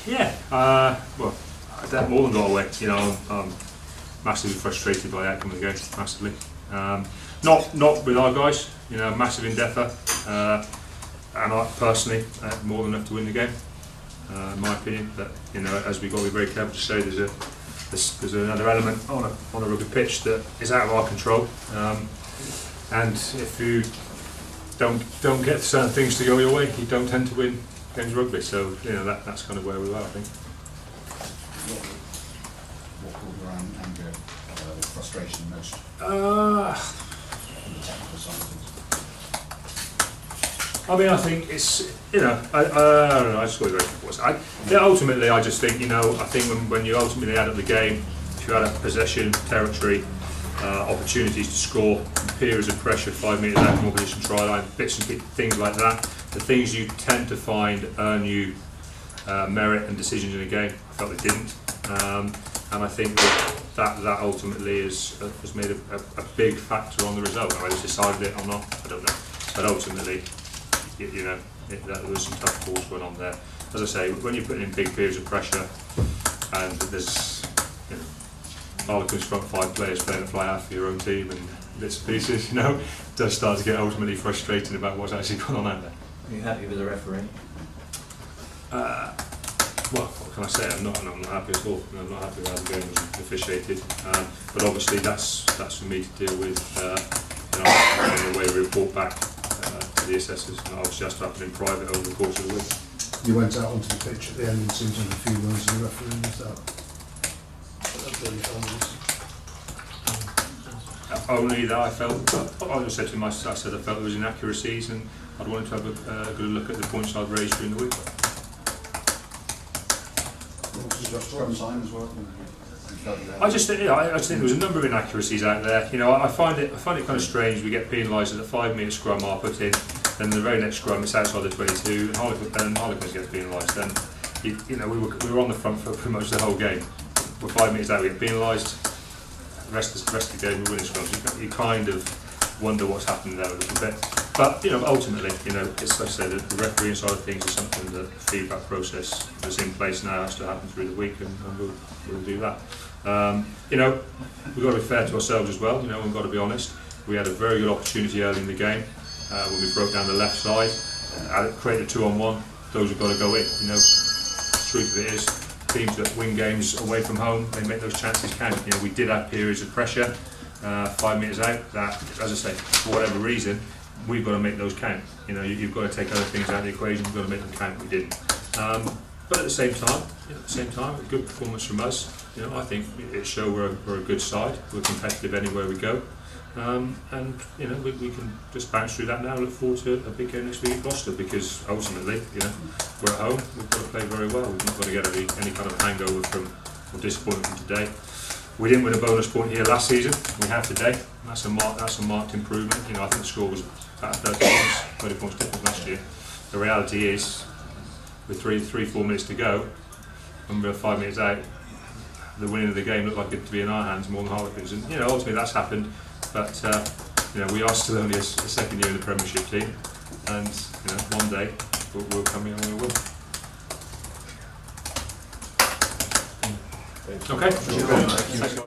Yeah, well, that more than got away. You know, I'm massively frustrated by the outcome of the game, massively. Not with our guys, you know, massive endeavour, and I personally more than enough to win the game, in my opinion. But you know, as we've got to be very careful to say, there's another element on a rugby pitch that is out of our control, and if you don't get certain things to go your way, you don't tend to win games of rugby. So you know that's kind of where we are, I think. What brought your anger, frustration most? The technical side of things. I mean, I think it's, you know, I don't know, I just got to go for it. Ultimately, I just think, you know, I think when you ultimately add up the game, if you add up possession, territory, opportunities to score, periods of pressure, 5 metres out from opposition try line, bits and things like that, the things you tend to find earn you merit and decisions in a game, I felt they didn't. And I think that ultimately has made a big factor on the result. Whether it's decided it or not, I don't know. But ultimately, you know, there was some tough calls going on there. As I say, when you're putting in big periods of pressure, and there's, you know, Harlequins front 5 players playing a fly half for your own team and bits and pieces, you know, it does start to get ultimately frustrating about what's actually going on out there. Are you happy with the referee? Well, what can I say? I'm not happy at all. I'm not happy with how the game was officiated. But obviously, that's for me to deal with. You know, the way we report back to the assessors. And obviously, that's to happen in private over the course of the week. You went out onto the pitch at the end and seemed to have a few words in the referee. Was that really only that I felt, I just said to myself, I felt there was inaccuracies, and I'd wanted to have a good look at the points I'd raised during the week. Scrum sign as well. I just think there was a number of inaccuracies out there. You know, I find it kind of strange. We get penalised at the 5 metre scrum I put in, and the very next scrum it's outside the 22, and Harlequins get penalised. And you know, we were on the front foot pretty much the whole game. We're 5 metres out, we get penalised. The rest of the game we're winning scrums. You kind of wonder what's happened there a little bit. But you know, ultimately, you know, it's like I say, the refereeing side of things is something that the feedback process that's in place now has to happen through the week, and we'll do that. You know, we've got to be fair to ourselves as well. You know, we've got to be honest. We had a very good opportunity early in the game when we broke down the left side, created a 2-on-1. Those have got to go in. You know, truth of it is, teams that win games away from home, they make those chances count. You know, we did have periods of pressure, 5 metres out. That, as I say, for whatever reason, we've got to make those count. You know, you've got to take other things out of the equation. You've got to make them count. We didn't. But at the same time, a good performance from us. You know, I think it showed we're a good side. We're competitive anywhere we go, and you know we can just bounce through that now and look forward to a big game next week at Gloucester, because ultimately, you know, we're at home. We've got to play very well. We've not got to get any kind of hangover or disappointment from today. We didn't win a bonus point here last season. We have today. That's a marked improvement. You know, I think the score was about 30 points different last year. The reality is, with 3-4 minutes to go, and we're 5 minutes out, the winning of the game looked like it to be in our hands more than Harlequins. And you know, ultimately that's happened. But you know, we are still only a second year in the Premiership team, and you know, one day we'll come in and we'll win. Okay. Thank you very much.